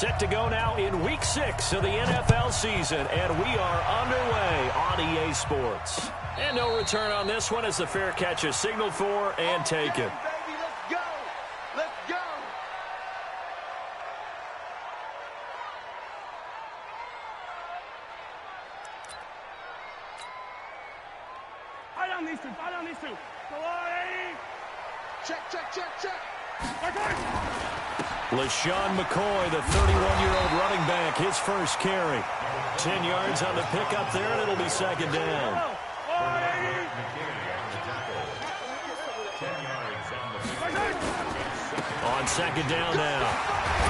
Set to go now in Week 6 of the NFL season, and we are underway on EA Sports. And no return on this one as the fair catch is signaled for and taken. Fight on these two. Go on, Eddie. Check. LaShawn McCoy, the 31-year-old running back, his first carry. 10 yards on the pickup there, and it'll be second down. On second down now,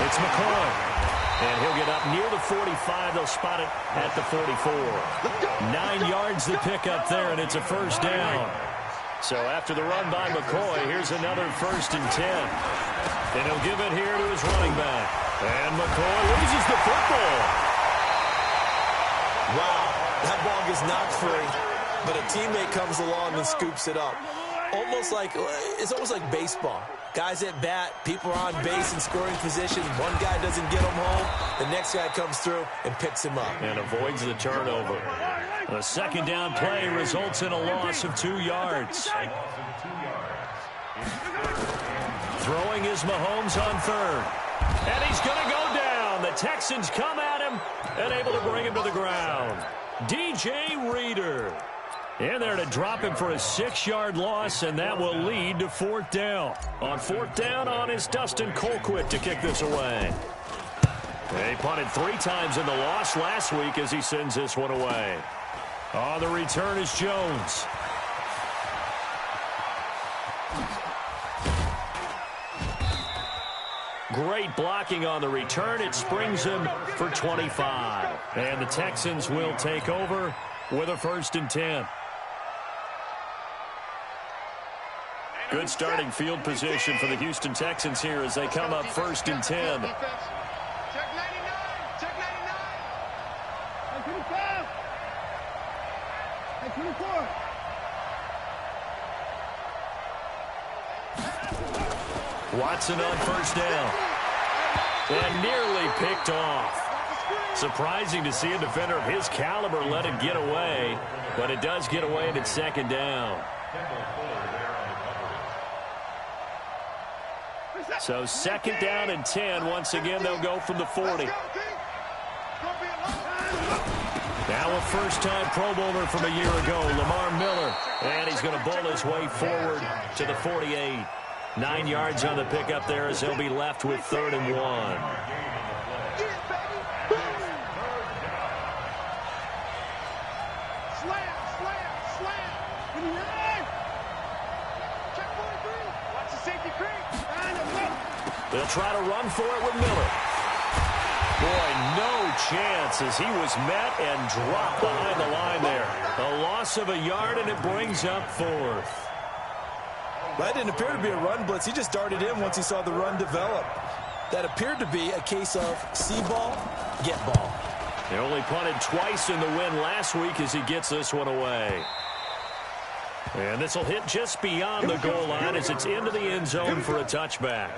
it's McCoy. And he'll get up near the 45. They'll spot it at the 44. 9 yards the pickup there, and it's a first down. So after the run by McCoy, here's another 1st and 10. And he'll give it here to his running back. And McCoy loses the football. Wow, that ball gets knocked free, but a teammate comes along and scoops it up. It's almost like baseball. Guys at bat, people are on base in scoring position. One guy doesn't get him home. The next guy comes through and picks him up. And avoids the turnover. The second down play results in a loss of 2 yards. Throwing is Mahomes on third. And he's going to go down. The Texans come at him and able to bring him to the ground. DJ Reader in there to drop him for a 6-yard loss, and that will lead to 4th down. On 4th down is Dustin Colquitt to kick this away. He punted 3 times in the loss last week as he sends this one away. On the return is Jones. Great blocking on the return. It springs him for 25. And the Texans will take over with a 1st and 10. Good starting field position for the Houston Texans here as they come up 1st and 10. Check 99. Check 99. Hey, 25. Hey, 24. Watson on 1st down. And nearly picked off. Surprising to see a defender of his caliber let it get away, but it does get away and it's 2nd down. So 2nd down and 10. Once again, they'll go from the 40. Now a first-time Pro Bowler from a year ago, Lamar Miller. And he's going to bowl his way forward to the 48. 9 yards on the pickup there as he'll be left with 3rd and 1. They'll try to run for it with Miller. Boy, no chance as he was met and dropped behind the line there. A loss of a yard, and it brings up 4th. That didn't appear to be a run blitz. He just darted in once he saw the run develop. That appeared to be a case of see ball, get ball. They only punted twice in the win last week as he gets this one away. And this will hit just beyond the goal line as it's into the end zone for a touchback.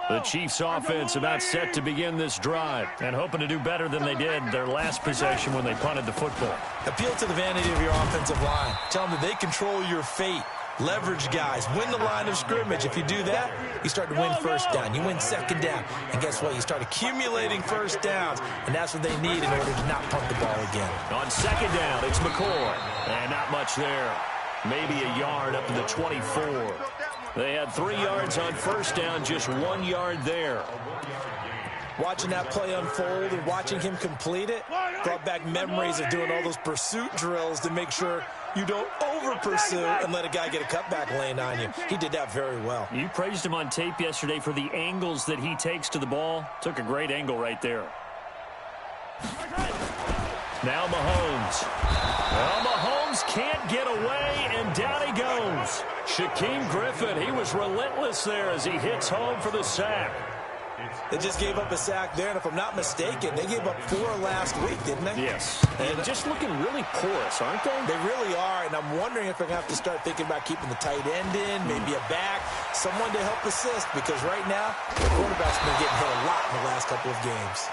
The Chiefs offense about set to begin this drive and hoping to do better than they did their last possession when they punted the football. Appeal to the vanity of your offensive line. Tell them that they control your fate. Leverage guys. Win the line of scrimmage. If you do that, you start to win 1st down. You win 2nd down. And guess what? You start accumulating 1st downs. And that's what they need in order to not punt the ball again. On 2nd down, it's McCoy. And not much there. Maybe a yard up to the 24. They had 3 yards on 1st down, just 1 yard there. Watching that play unfold and watching him complete it brought back memories of doing all those pursuit drills to make sure you don't over-pursue and let a guy get a cutback lane on you. He did that very well. You praised him on tape yesterday for the angles that he takes to the ball. Took a great angle right there. Now Mahomes. Well, Mahomes can't get away, and down he goes. Shaquem Griffin, he was relentless there as he hits home for the sack. They just gave up a sack there, and if I'm not mistaken, they gave up 4 last week, didn't they? Yes, and just looking really porous, aren't they? They really are, and I'm wondering if they're going to have to start thinking about keeping the tight end in, maybe a back, someone to help assist, because right now, the quarterback's been getting hit a lot in the last couple of games.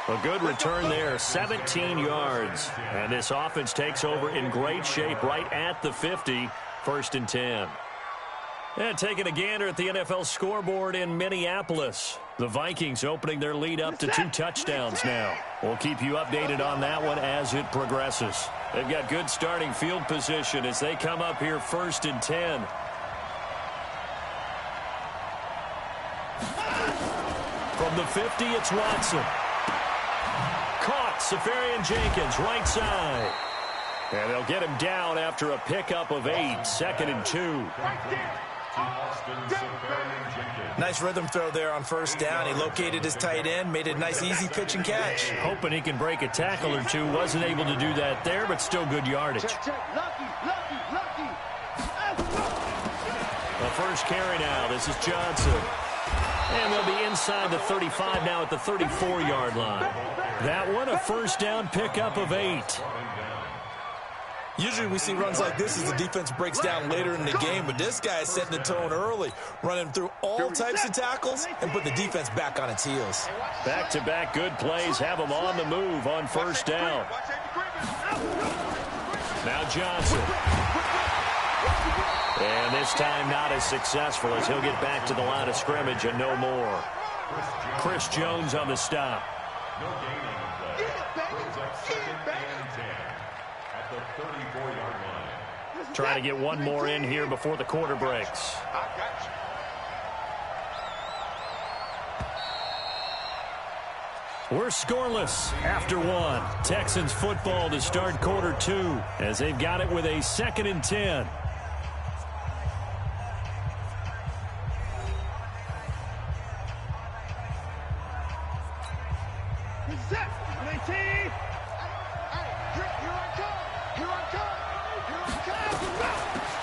A good return there, 17 yards. And this offense takes over in great shape right at the 50, 1st and 10. And taking a gander at the NFL scoreboard in Minneapolis. The Vikings opening their lead up to 2 touchdowns now. We'll keep you updated on that one as it progresses. They've got good starting field position as they come up here 1st and 10. From the 50, it's Watson. Caught, Safarian Jenkins, right side. And they'll get him down after a pickup of 8, 2nd and 2. Nice rhythm throw there on 1st down. He located his tight end, made a nice easy pitch and catch. Hoping he can break a tackle or two. Wasn't able to do that there, but still good yardage. The first carry now. This is Johnson. And they'll be inside the 35 now at the 34-yard line. That one, a 1st down pickup of 8. Usually we see runs like this as the defense breaks down later in the game, but this guy is setting the tone early, running through all types of tackles and put the defense back on its heels. Back-to-back good plays have them on the move on 1st down. Now Johnson. And this time not as successful as he'll get back to the line of scrimmage and no more. Chris Jones on the stop. Trying to get one more in here before the quarter breaks. We're scoreless after 1. Texans football to start quarter 2 as they've got it with a 2nd and 10.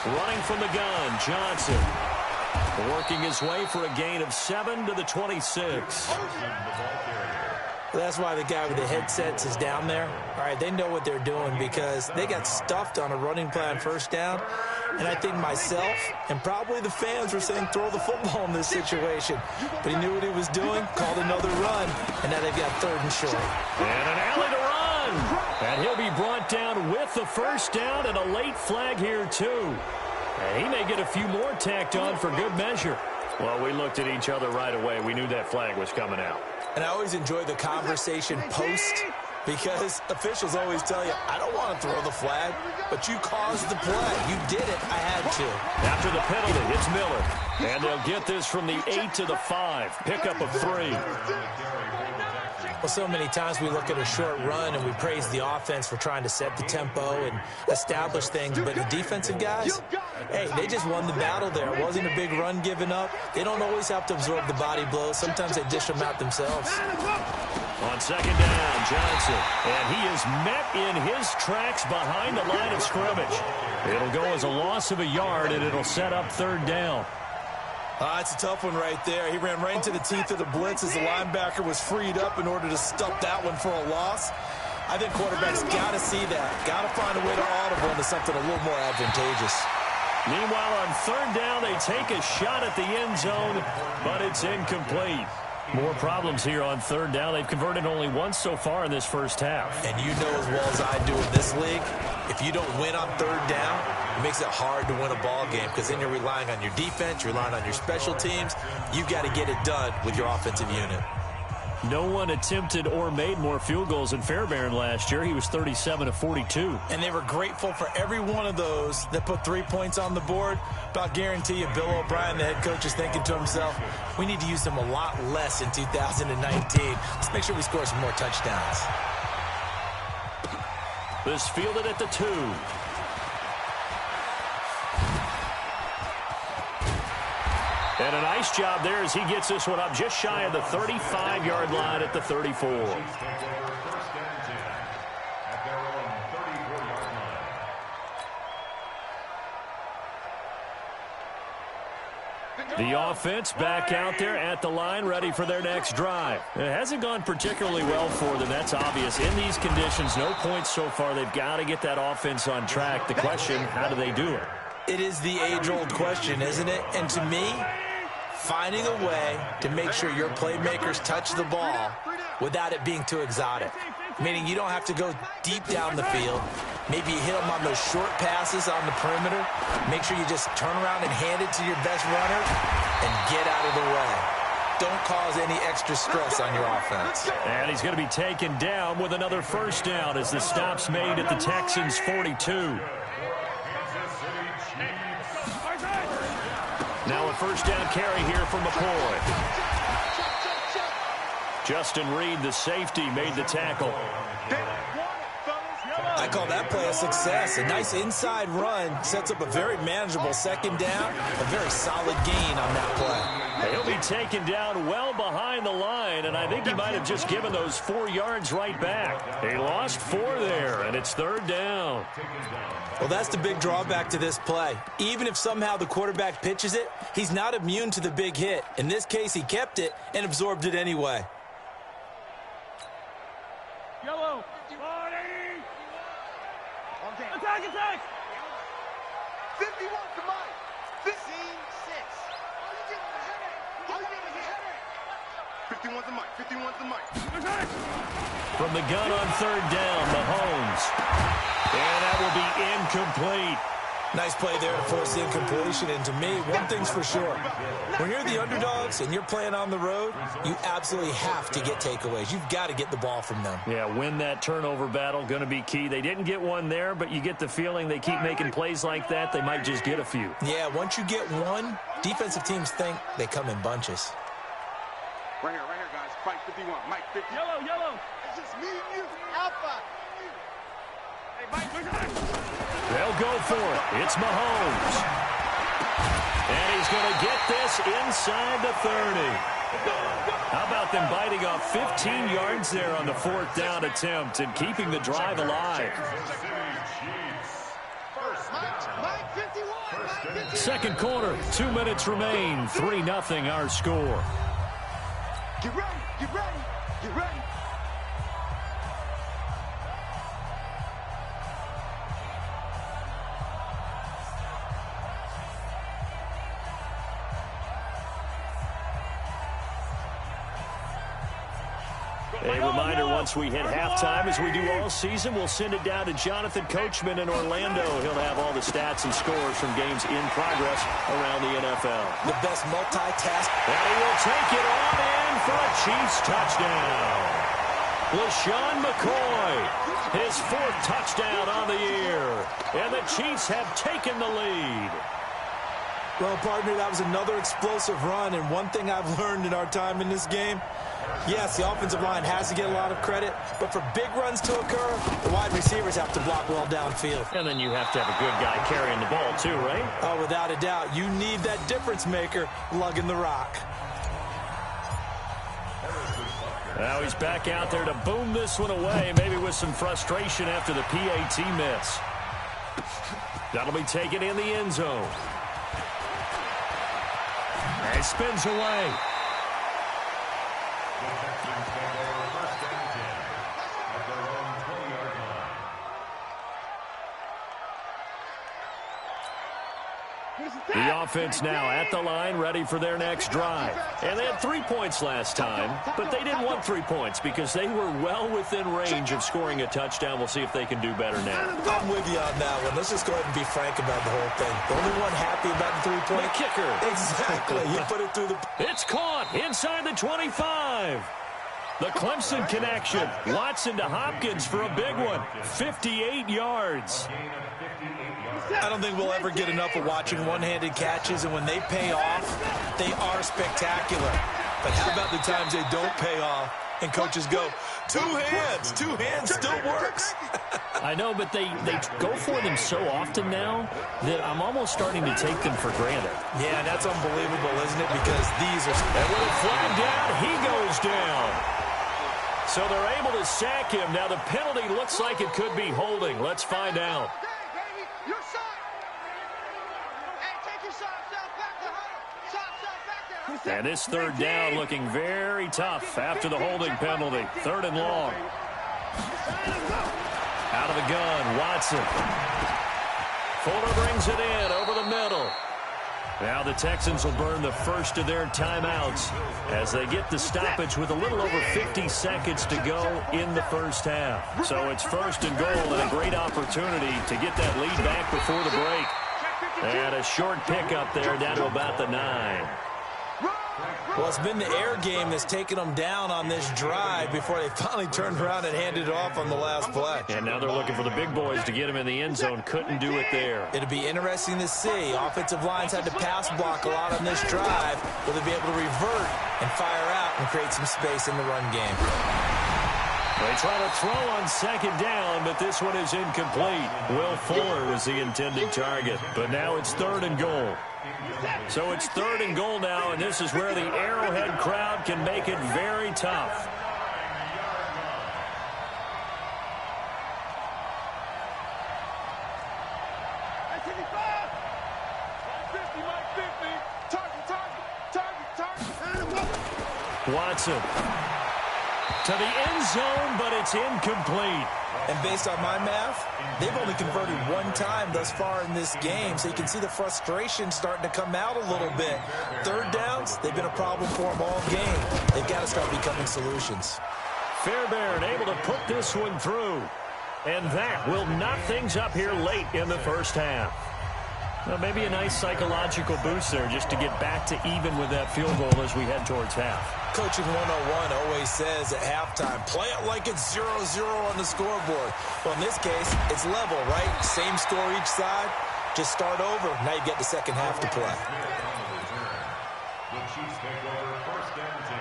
Running from the gun, Johnson. Working his way for a gain of 7 to the 26. That's why the guy with the headsets is down there. All right, they know what they're doing because they got stuffed on a running play on 1st down. And I think myself and probably the fans were saying throw the football in this situation. But he knew what he was doing, called another run, and now they've got 3rd and short. And an alley to run. And he'll be brought down with the 1st down and a late flag here too. And he may get a few more tacked on for good measure. Well, we looked at each other right away. We knew that flag was coming out. And I always enjoy the conversation post because officials always tell you, I don't want to throw the flag, but you caused the play. You did it. I had to. After the penalty, it's Miller. And they'll get this from the 8 to the 5. Pickup of 3. Well, so many times we look at a short run and we praise the offense for trying to set the tempo and establish things, but the defensive guys, hey, they just won the battle there. It wasn't a big run given up. They don't always have to absorb the body blows. Sometimes they dish them out themselves. On 2nd down, Johnson. And he is met in his tracks behind the line of scrimmage. It'll go as a loss of a yard, and it'll set up 3rd down. It's a tough one right there. He ran right into the teeth of the blitz as the linebacker was freed up in order to stop that one for a loss. I think quarterbacks got to see that. Got to find a way to audible into something a little more advantageous. Meanwhile, on 3rd down, they take a shot at the end zone, but it's incomplete. More problems here on 3rd down. They've converted only once so far in this first half. And you know as well as I do in this league, if you don't win on 3rd down, it makes it hard to win a ball game because then you're relying on your defense, you're relying on your special teams. You've got to get it done with your offensive unit. No one attempted or made more field goals than Fairbairn last year. He was 37 of 42. And they were grateful for every one of those that put 3 points on the board. But I'll guarantee you, Bill O'Brien, the head coach, is thinking to himself, we need to use them a lot less in 2019. Let's make sure we score some more touchdowns. This fielded at the 2. And a nice job there as he gets this one up just shy of the 35-yard line at the 34. The offense back out there at the line, ready for their next drive. It hasn't gone particularly well for them. That's obvious. In these conditions, no points so far. They've got to get that offense on track. The question, how do they do it? It is the age-old question, isn't it? And to me, finding a way to make sure your playmakers touch the ball without it being too exotic. Meaning you don't have to go deep down the field. Maybe you hit them on those short passes on the perimeter. Make sure you just turn around and hand it to your best runner and get out of the way. Don't cause any extra stress on your offense. And he's going to be taken down with another first down as the stop's made at the Texans' 42. Now a first down carry here from McCoy. Justin Reed, the safety, made the tackle. I call that play a success. A nice inside run sets up a very manageable second down. A very solid gain on that play. He'll be taken down well behind the line, and I think he might have just given those 4 yards right back. He lost 4 there, and it's third down. Well, that's the big drawback to this play. Even if somehow the quarterback pitches it, he's not immune to the big hit. In this case, he kept it and absorbed it anyway. Yellow. Attack, attack. 51 to Mike. 15-6. 51 to Mike. 51 to Mike. From the gun on third down, Mahomes. And that will be incomplete. Nice play there to force the incompletion. And to me, one thing's for sure. When you're the underdogs and you're playing on the road, you absolutely have to get takeaways. You've got to get the ball from them. Yeah, win that turnover battle, going to be key. They didn't get one there, but you get the feeling they keep making plays like that, they might just get a few. Yeah, once you get one, defensive teams think they come in bunches. Right here, guys. Fight 51. Mike 50. Yellow. It's just me and you. Alpha. Hey, Mike, they'll go for it. It's Mahomes. And he's going to get this inside the 30. How about them biting off 15 yards there on the fourth down attempt and keeping the drive alive? Second quarter, 2 minutes remain. 3-0 our score. Get ready, get ready, get ready. A reminder, once we hit halftime, as we do all season, we'll send it down to Jonathan Coachman in Orlando. He'll have all the stats and scores from games in progress around the NFL. The best multitask. And he will take it on in for a Chiefs touchdown. LaShawn McCoy, his 4th touchdown on the year. And the Chiefs have taken the lead. Well, partner, that was another explosive run. And one thing I've learned in our time in this game, yes, the offensive line has to get a lot of credit, but for big runs to occur, the wide receivers have to block well downfield. And then you have to have a good guy carrying the ball too, right? Oh, without a doubt. You need that difference maker lugging the rock. Now he's back out there to boom this one away, maybe with some frustration after the PAT miss. That'll be taken in the end zone. And he spins away. The offense now at the line, ready for their next drive. And they had 3 points last time, but they didn't want 3 points because they were well within range of scoring a touchdown. We'll see if they can do better now. I'm with you on that one. Let's just go ahead and be frank about the whole thing. The only one happy about the 3-point kicker. Exactly. You put it through the... It's caught inside the 25. The Clemson connection. Watson to Hopkins for a big one. 58 yards. I don't think we'll ever get enough of watching one-handed catches, and when they pay off, they are spectacular. But how about the times they don't pay off, and coaches go, two hands still works. I know, but they go for them so often now that I'm almost starting to take them for granted. Yeah, that's unbelievable, isn't it? Because these are... And with a flag down, he goes down. So they're able to sack him. Now the penalty looks like it could be holding. Let's find out. Your side. Hey, take your side, back to huddle. Side. And this third down looking very tough after the holding penalty. 3rd and long. Out of the gun, Watson. Fuller brings it in over the middle. Now the Texans will burn the first of their timeouts as they get the stoppage with a little over 50 seconds to go in the first half. So it's 1st and goal and a great opportunity to get that lead back before the break. And a short pickup there down to about the 9. Well, it's been the air game that's taken them down on this drive before they finally turned around and handed it off on the last play. And now they're looking for the big boys to get him in the end zone. Couldn't do it there. It'll be interesting to see. Offensive lines had to pass block a lot on this drive. Will they be able to revert and fire out and create some space in the run game? They try to throw on 2nd down, but this one is incomplete. Will Fuller was the intended target, but now it's 3rd and goal. So it's 3rd and goal now, and this is where the Arrowhead crowd can make it very tough. Watson to the end zone, but it's incomplete. And based on my math, they've only converted 1 time thus far in this game, so you can see the frustration starting to come out a little bit. 3rd downs, they've been a problem for them all game. They've got to start becoming solutions. Fairbairn able to put this one through. And that will knock things up here late in the first half. Well, maybe a nice psychological boost there just to get back to even with that field goal as we head towards half. Coaching 101 always says at halftime, play it like it's 0-0 on the scoreboard. Well, in this case, it's level, right? Same score each side. Just start over. Now you get the second half to play. The Chiefs take over 1st and 10.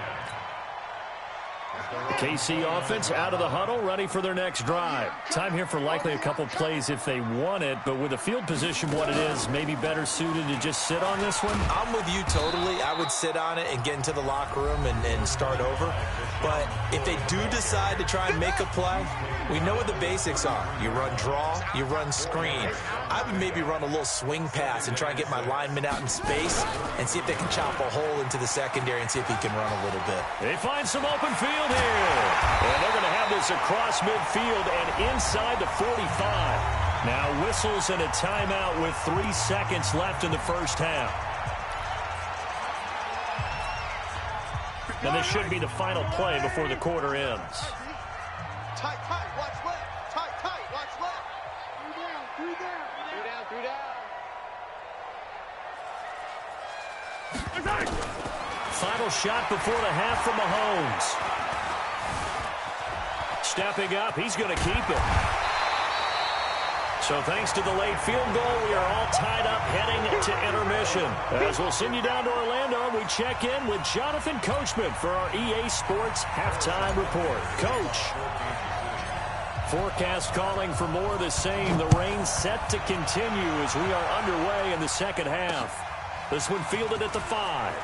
KC offense out of the huddle, ready for their next drive. Time here for likely a couple plays if they want it, but with the field position what it is, maybe better suited to just sit on this one? I'm with you totally. I would sit on it and get into the locker room and start over. But if they do decide to try and make a play, we know what the basics are. You run draw, you run screen. I would maybe run a little swing pass and try and get my lineman out in space and see if they can chop a hole into the secondary and see if he can run a little bit. They find some open field here. And they're going to have this across midfield and inside the 45. Now whistles and a timeout with 3 seconds left in the first half. And this should be the final play before the quarter ends. Tight, watch left. Tight, watch left. 3 down. Final shot before the half from Mahomes. Stepping up, he's going to keep it. So thanks to the late field goal, we are all tied up heading to intermission. As we'll send you down to Orlando, and we check in with Jonathan Coachman for our EA Sports Halftime Report. Coach. Forecast calling for more of the same. The rain set to continue as we are underway in the second half. This one fielded at the 5.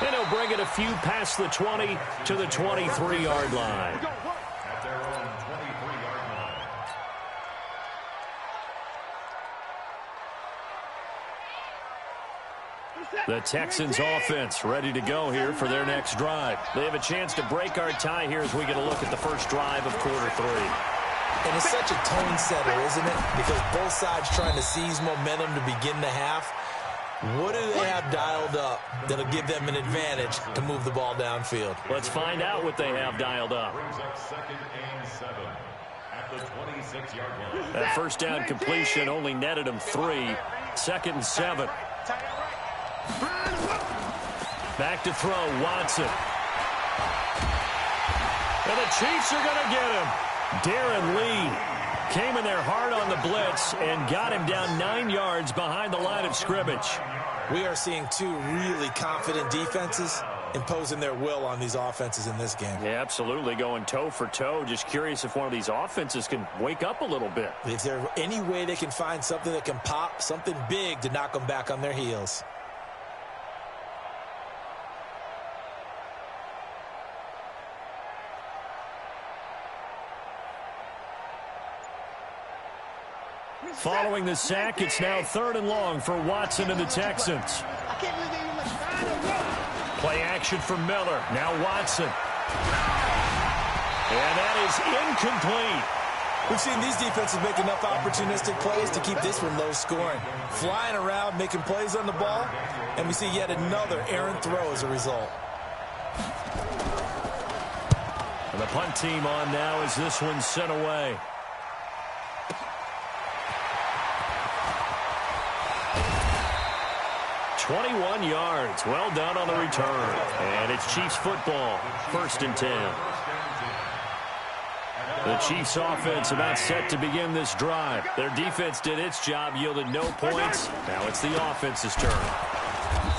And he'll bring it a few past the 20 to the 23-yard line. At their own 23-yard line. The Texans offense ready to go here for their next drive. They have a chance to break our tie here as we get a look at the first drive of quarter 3. And it's such a tone setter, isn't it? Because both sides trying to seize momentum to begin the half. What do they have dialed up that'll give them an advantage to move the ball downfield? Let's find out what they have dialed up. Brings up 2nd and 7 at the 26-yard line. That first down completion only netted them 3. 2nd and 7. Back to throw, Watson. And the Chiefs are going to get him. Darren Lee came in there hard on the blitz and got him down 9 yards behind the line of scrimmage. We are seeing 2 really confident defenses imposing their will on these offenses in this game. Yeah, absolutely, going toe for toe. Just curious if one of these offenses can wake up a little bit. Is there any way they can find something that can pop, something big to knock them back on their heels? Following the sack, it's now 3rd and long for Watson and the Texans. I can't believe they even let Play action from Miller. Now Watson. And that is incomplete. We've seen these defenses make enough opportunistic plays to keep this one low scoring. Flying around, making plays on the ball, and we see yet another errant throw as a result. And the punt team on now as this one's sent away. "21 yards. Well done on the return. And it's Chiefs football. 1st and 10. The Chiefs offense about set to begin this drive. Their defense did its job, yielded no points. Now it's the offense's turn.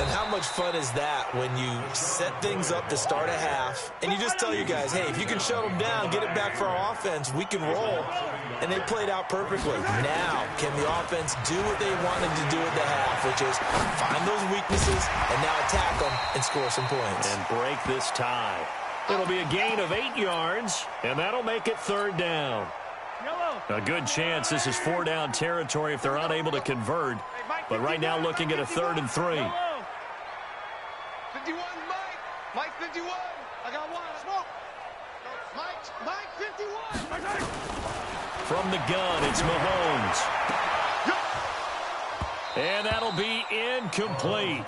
And how much fun is that when you set things up to start a half and you just tell your guys, hey, if you can shut them down, get it back for our offense, we can roll. And they played out perfectly. Now, can the offense do what they wanted to do at the half, which is find those weaknesses and now attack them and score some points. And break this tie. It'll be a gain of 8 yards, and that'll make it 3rd down. A good chance this is 4-down territory if they're unable to convert. But right now looking at a 3rd and 3. 51, Mike 51. I got one. Smoke. Mike 51. From the gun, it's Mahomes. And that'll be incomplete.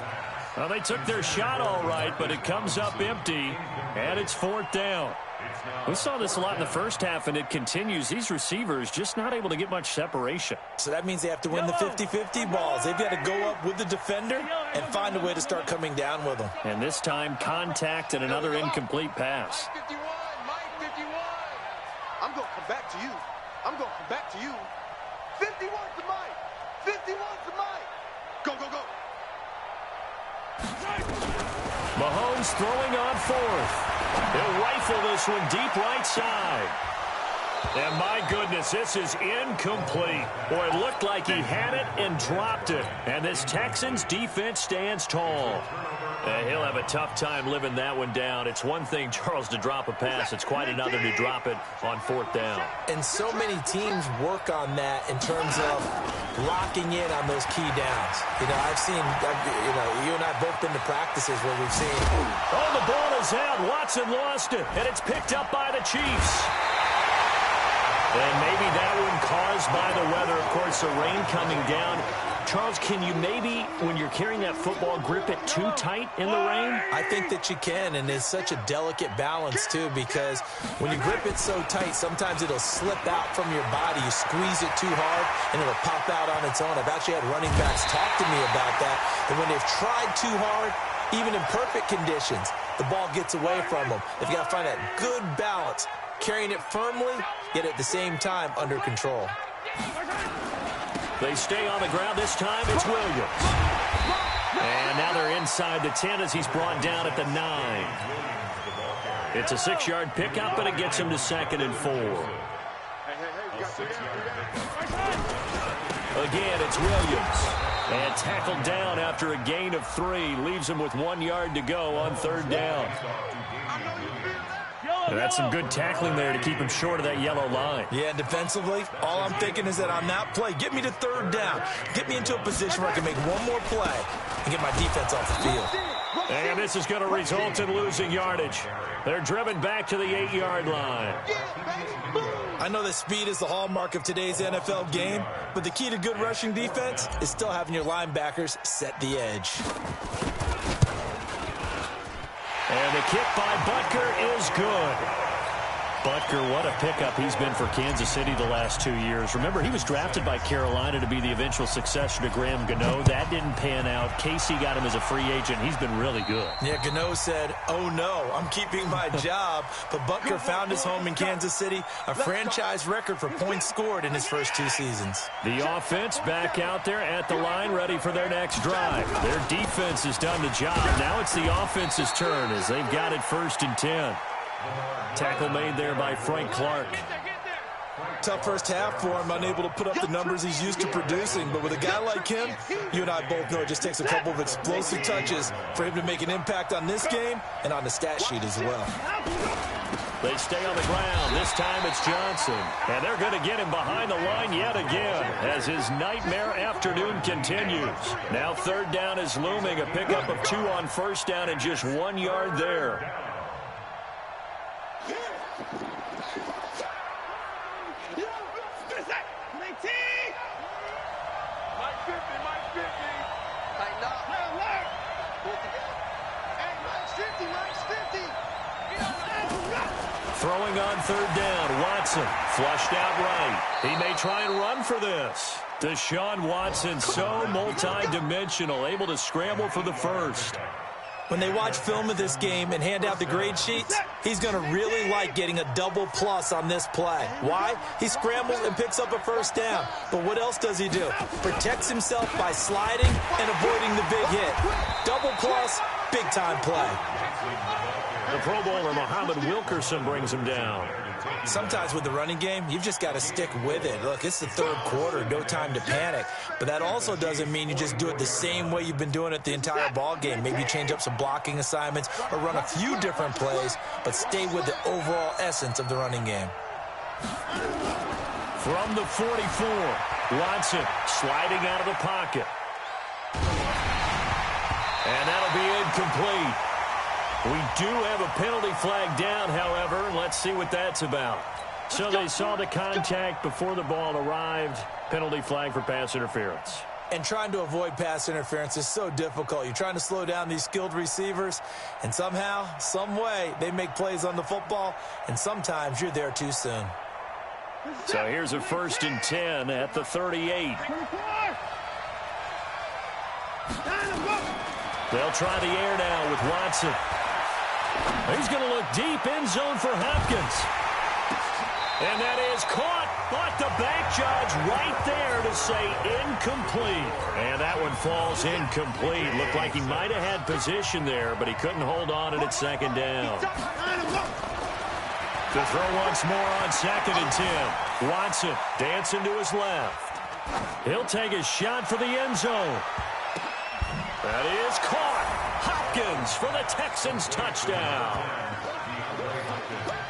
Well, they took their shot all right, but it comes up empty, and it's 4th down. We saw this a lot in the first half, and it continues. These receivers just not able to get much separation. So that means they have to win the 50-50 balls. They've got to go up with the defender and find a way to start coming down with them. And this time, contact and another incomplete pass. Mike 51. I'm going to come back to you. 51 to Mike. 51 to Mike. Go. Mahomes throwing on 4th. He'll rifle this one deep right side. And my goodness, this is incomplete. Boy, it looked like he had it and dropped it. And this Texans defense stands tall. He'll have a tough time living that one down. It's one thing, Charles, to drop a pass. It's quite another to drop it on 4th down. And so many teams work on that in terms of locking in on those key downs. You know, you and I both been to practices where we've seen. Oh, the ball is out. Watson lost it, and it's picked up by the Chiefs. And maybe that one caused by the weather. Of course, the rain coming down. Charles, can you maybe, when you're carrying that football, grip it too tight in the rain? I think that you can, and it's such a delicate balance, too, because when you grip it so tight, sometimes it'll slip out from your body. You squeeze it too hard, and it'll pop out on its own. I've actually had running backs talk to me about that, and when they've tried too hard, even in perfect conditions, the ball gets away from them. They've got to find that good balance, carrying it firmly, yet at the same time under control. They stay on the ground. This time it's Williams. And now they're inside the 10 as he's brought down at the 9. It's a 6-yard pickup, but it gets him to 2nd and 4. Again, it's Williams. And tackled down after a gain of 3. Leaves him with 1 yard to go on 3rd down. And that's some good tackling there to keep him short of that yellow line. Yeah, defensively, all I'm thinking is that on that play, get me to 3rd down. Get me into a position where I can make one more play and get my defense off the field. And this is going to result in losing yardage. They're driven back to the 8-yard line. I know that speed is the hallmark of today's NFL game, but the key to good rushing defense is still having your linebackers set the edge. And the kick by Butker is good. Butker, what a pickup he's been for Kansas City the last 2 years. Remember, he was drafted by Carolina to be the eventual successor to Graham Gano. That didn't pan out. Casey got him as a free agent. He's been really good. Yeah, Gano said, oh no, I'm keeping my job. But Butker found his home in Kansas City, a franchise record for points scored in his first 2 seasons. The offense back out there at the line, ready for their next drive. Their defense has done the job. Now it's the offense's turn as they've got it 1st and 10. Tackle made there by Frank Clark. Tough first half for him, unable to put up the numbers he's used to producing. But with a guy like him, you and I both know it just takes a couple of explosive touches for him to make an impact on this game and on the stat sheet as well. They stay on the ground. This time it's Johnson. And they're going to get him behind the line yet again as his nightmare afternoon continues. Now third down is looming. A pickup of 2 on first down and just 1 yard there. Throwing on third down, Watson flushed out right. He may try and run for this. Deshaun Watson, so multi-dimensional, able to scramble for the first. When they watch film of this game and hand out the grade sheets, he's going to really like getting a double plus on this play. Why? He scrambles and picks up a first down. But what else does he do? Protects himself by sliding and avoiding the big hit. Double plus, big-time play. The Pro Bowler, Muhammad Wilkerson, brings him down. Sometimes with the running game, you've just got to stick with it. Look, it's the third quarter, no time to panic. But that also doesn't mean you just do it the same way you've been doing it the entire ball game. Maybe change up some blocking assignments or run a few different plays, but stay with the overall essence of the running game. From the 44, Watson sliding out of the pocket. And that'll be incomplete. We do have a penalty flag down, however. Let's see what that's about. So they saw the contact before the ball arrived. Penalty flag for pass interference. And trying to avoid pass interference is so difficult. You're trying to slow down these skilled receivers, and somehow, some way, they make plays on the football, and sometimes you're there too soon. So here's a 1st and 10 at the 38. They'll try the air now with Watson. He's going to look deep, end zone for Hopkins. And that is caught, but the back judge right there to say incomplete. And that one falls incomplete. Looked like he might have had position there, but he couldn't hold on at second down. To throw once more on 2nd and 10. Watson dancing to his left. He'll take a shot for the end zone. That is caught. Hopkins for the Texans touchdown.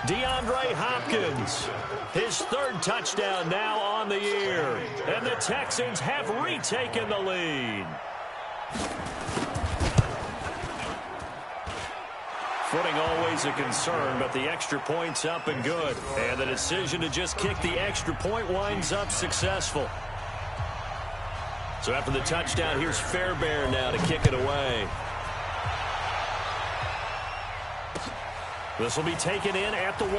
DeAndre Hopkins, his 3rd touchdown now on the year. And the Texans have retaken the lead. Footing always a concern, but the extra point's up and good. And the decision to just kick the extra point winds up successful. So after the touchdown, here's Fairbairn now to kick it away. This will be taken in at the 1.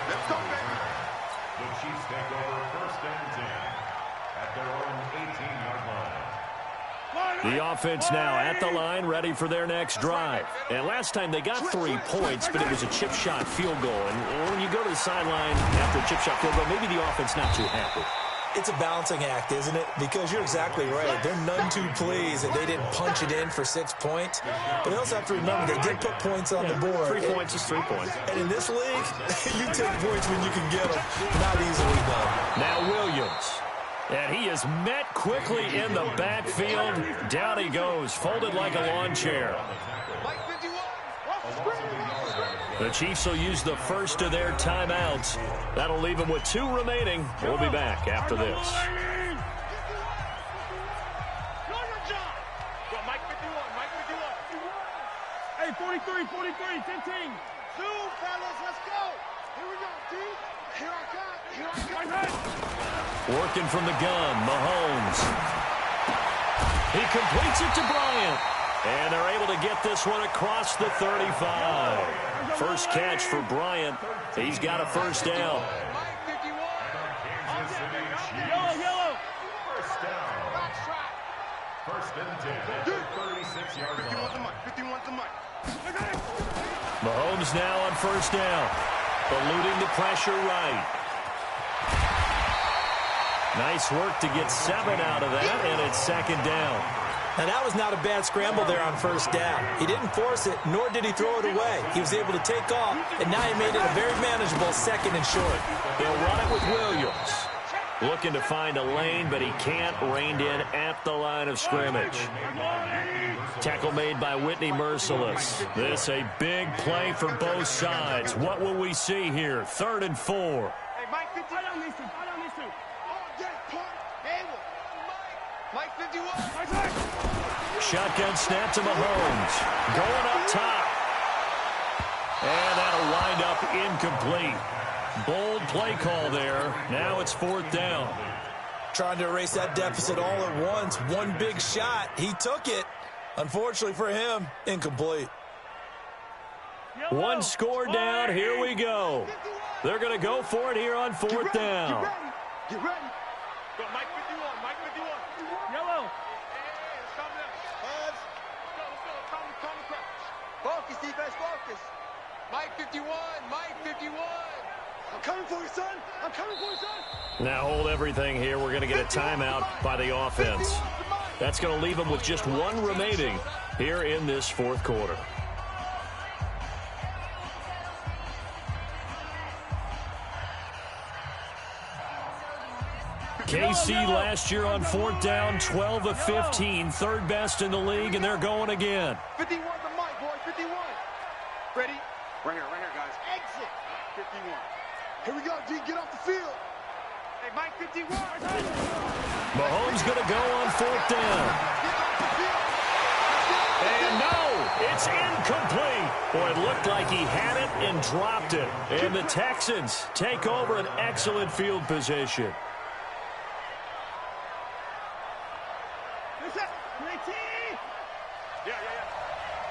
Let's go, baby. The Chiefs take over 1st and 10 at their own 18-yard line. The offense now at the line, ready for their next drive. And last time they got 3 points, but it was a chip shot field goal. And when you go to the sideline after a chip shot field goal, maybe the offense not too happy. It's a balancing act, isn't it? Because you're exactly right. They're none too pleased that they didn't punch it in for 6 points. But they also have to remember they did put points on the board. 3 points is 3 points. And in this league, you take points when you can get them. Not easily done. Now Williams. And he is met quickly in the backfield. Down he goes, folded like a lawn chair. The Chiefs will use the first of their timeouts. That'll leave them with 2 remaining. We'll be back after this. Hey, 43, 10 team. 2, fellas, let's go. Here we go, D. Here I come. Working from the gun, Mahomes. He completes it to Bryant. And they're able to get this one across the 35. First catch for Bryant. He's got a first down. Yellow. First down. 1st and 10 at the 36-yard line. 51 to Mike. Mahomes now on first down. Eluding the pressure right. Nice work to get 7 out of that, and it's 2nd down. Now, that was not a bad scramble there on first down. He didn't force it, nor did he throw it away. He was able to take off, and now he made it a very manageable 2nd and short. They'll run it with Williams. Looking to find a lane, but he can't. Reined in at the line of scrimmage. Tackle made by Whitney Merciless. This a big play for both sides. What will we see here? 3rd and 4. Hey, Mike 50. I don't need to. Mike 51. Shotgun snap to Mahomes. Going up top. And that'll wind up incomplete. Bold play call there. Now it's 4th down. Trying to erase that deficit all at once. One big shot. He took it. Unfortunately for him, incomplete. One score down. Here we go. They're going to go for it here on 4th down. Get ready. Go, Mike 51. Mike 51. Yellow. Hey, let's calm down. Buzz. Let's go. Calm the crowd. Focus, defense, focus. Mike 51. Mike 51. I'm coming for you, son. I'm coming for you, son. Now hold everything here. We're going to get a timeout by the offense. That's going to leave them with just one remaining here in this 4th quarter. KC last year on 4th down, 12 of 15, 3rd best in the league, and they're going again. 51 to Mike, boy, 51. Ready? Right here, guys. Exit. 51. Here we go, D. Get off the field. Hey, Mike 51. Mahomes going to go on 4th down. And no, it's incomplete. Boy, it looked like he had it and dropped it. And the Texans take over an excellent field position.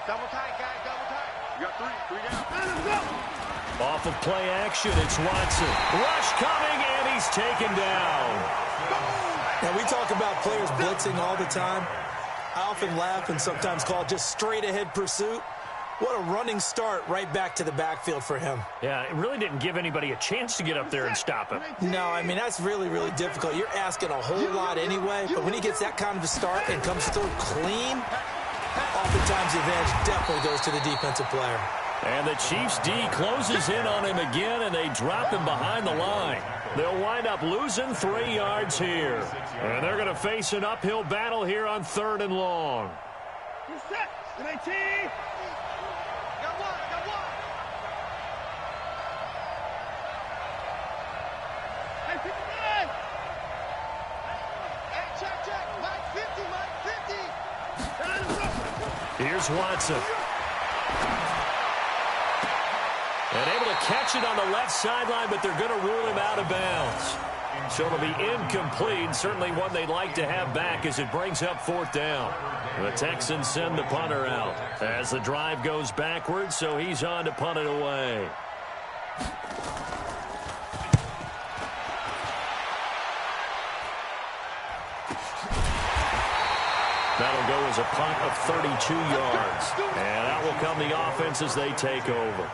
Double tight, guys, double tight. You got three down. Off of play action, it's Watson. Rush coming, and he's taken down. Now, we talk about players blitzing all the time. I often laugh and sometimes call it just straight-ahead pursuit. What a running start right back to the backfield for him. Yeah, it really didn't give anybody a chance to get up there and stop him. No, I mean, that's really, really difficult. You're asking a whole lot anyway, but when he gets that kind of a start and comes through clean, oftentimes the advantage definitely goes to the defensive player. And the Chiefs' D closes in on him again, and they drop him behind the line. They'll wind up losing 3 yards here. And they're going to face an uphill battle here on 3rd and long. Here's Watson. And able to catch it on the left sideline, but they're going to rule him out of bounds. So it'll be incomplete. Certainly one they'd like to have back as it brings up 4th down. The Texans send the punter out as the drive goes backwards, so he's on to punt it away. That'll go as a punt of 32 yards. And out will come the offense as they take over.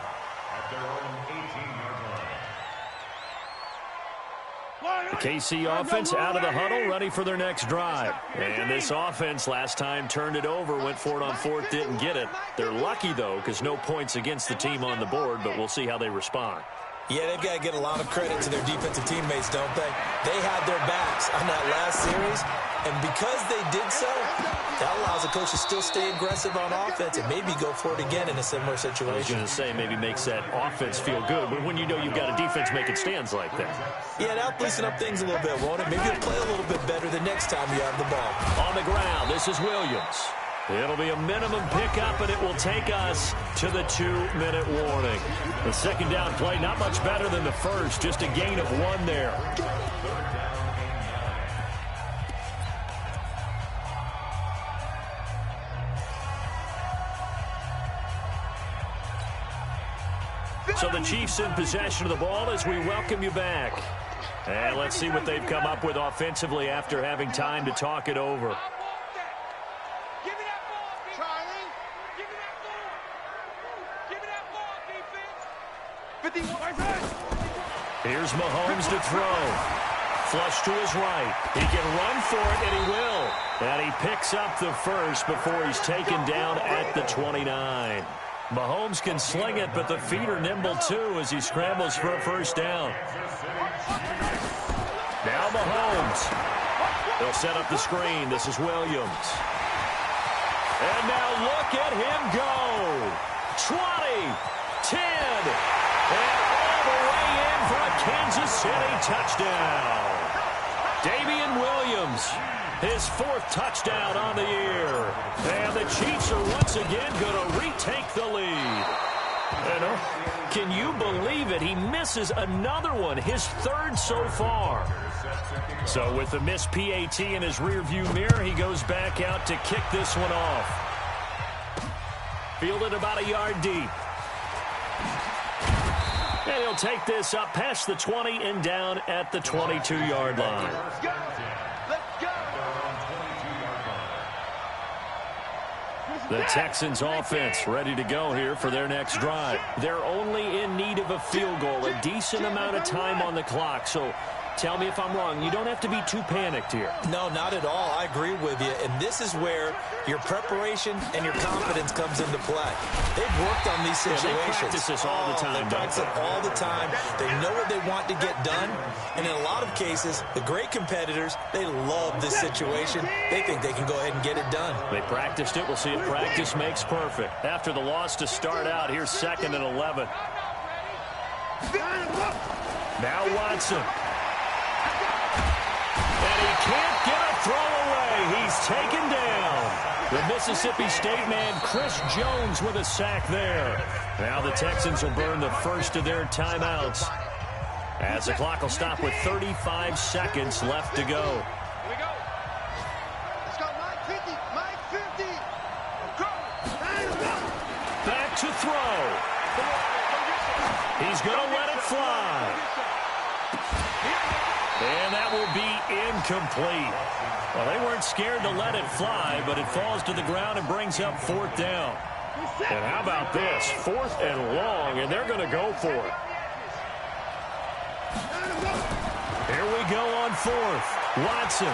The KC offense out of the huddle, ready for their next drive. And this offense last time turned it over, went for it on 4th, didn't get it. They're lucky, though, because no points against the team on the board, but we'll see how they respond. Yeah, they've got to get a lot of credit to their defensive teammates, don't they? They had their backs on that last series, and because they did so, that allows the coach to still stay aggressive on offense and maybe go for it again in a similar situation. I was going to say, maybe makes that offense feel good, but when you know you've got a defense making stands like that. Yeah, that'll loosen up things a little bit, won't it? Maybe you'll play a little bit better the next time you have the ball. On the ground, this is Williams. It'll be a minimum pickup, and it will take us to the 2-minute warning. The second down play, not much better than the first, just a gain of 1 there. So the Chiefs in possession of the ball as we welcome you back. And let's see what they've come up with offensively after having time to talk it over. Here's Mahomes to throw. Flush to his right. He can run for it, and he will. And he picks up the first before he's taken down at the 29. Mahomes can sling it, but the feet are nimble too as he scrambles for a first down. Now Mahomes. They'll set up the screen. This is Williams. And now look at him go. 20, 10, and all the way in for a Kansas City touchdown. Damian Williams, his 4th touchdown on the year. And the Chiefs are once again going to retake the lead. And can you believe it? He misses another one, his 3rd so far. So with the missed PAT in his rearview mirror, he goes back out to kick this one off. Fielded about a yard deep. And he'll take this up past the 20 and down at the 22-yard line. Let's go. Let's go. The Texans offense ready to go here for their next drive. They're only in need of a field goal, a decent amount of time on the clock. So tell me if I'm wrong. You don't have to be too panicked here. No, not at all. I agree with you. And this is where your preparation and your confidence comes into play. They've worked on these situations. Yeah, they practice this all the time. They practice it all the time. They know what they want to get done. And in a lot of cases, the great competitors, they love this situation. They think they can go ahead and get it done. They practiced it. We'll see if practice makes perfect. After the loss to start out, here's 2nd and 11. Now Watson. And he can't get a throw away. He's taken down. The Mississippi State man, Chris Jones, with a sack there. Now the Texans will burn the first of their timeouts, as the clock will stop with 35 seconds left to go. Here we go. Let's go. Mike 50. Mike 50. Back to throw. He's going to let it fly. And that will be incomplete. Well, they weren't scared to let it fly, but it falls to the ground and brings up 4th down. And how about this? 4th and long, and they're going to go for it. Here we go on 4th. Watson.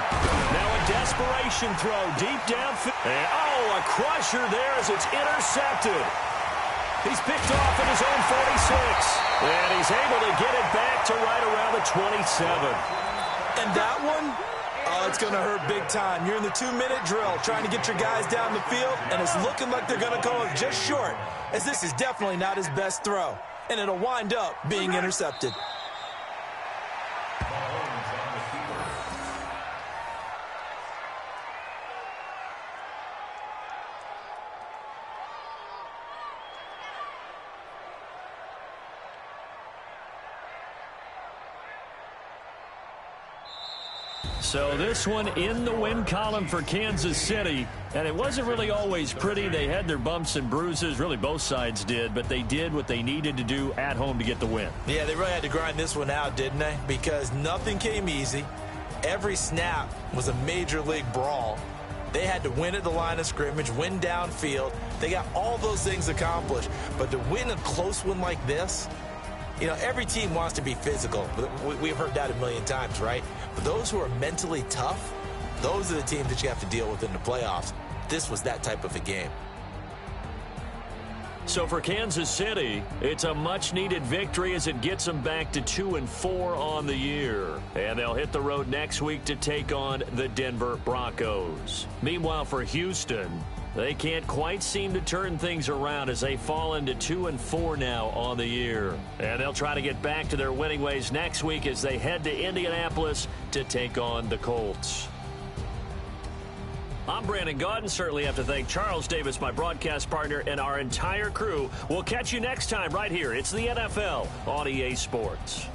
Now a desperation throw deep downfield. And, a crusher there as it's intercepted. He's picked off at his own 46. And he's able to get it back to right around the 27. And that one, it's going to hurt big time. You're in the 2-minute drill trying to get your guys down the field, and it's looking like they're going to come up just short, as this is definitely not his best throw. And it'll wind up being intercepted. So this one in the win column for Kansas City. And it wasn't really always pretty. They had their bumps and bruises. Really, both sides did. But they did what they needed to do at home to get the win. Yeah, they really had to grind this one out, didn't they? Because nothing came easy. Every snap was a major league brawl. They had to win at the line of scrimmage, win downfield. They got all those things accomplished. But to win a close one like this, you know, every team wants to be physical. We've heard that a million times, right? But those who are mentally tough, those are the teams that you have to deal with in the playoffs. This was that type of a game. So for Kansas City, it's a much-needed victory as it gets them back to 2-4 on the year. And they'll hit the road next week to take on the Denver Broncos. Meanwhile, for Houston, they can't quite seem to turn things around as they fall into 2-4 now on the year. And they'll try to get back to their winning ways next week as they head to Indianapolis to take on the Colts. I'm Brandon Gaudin. Certainly have to thank Charles Davis, my broadcast partner, and our entire crew. We'll catch you next time right here. It's the NFL on EA Sports.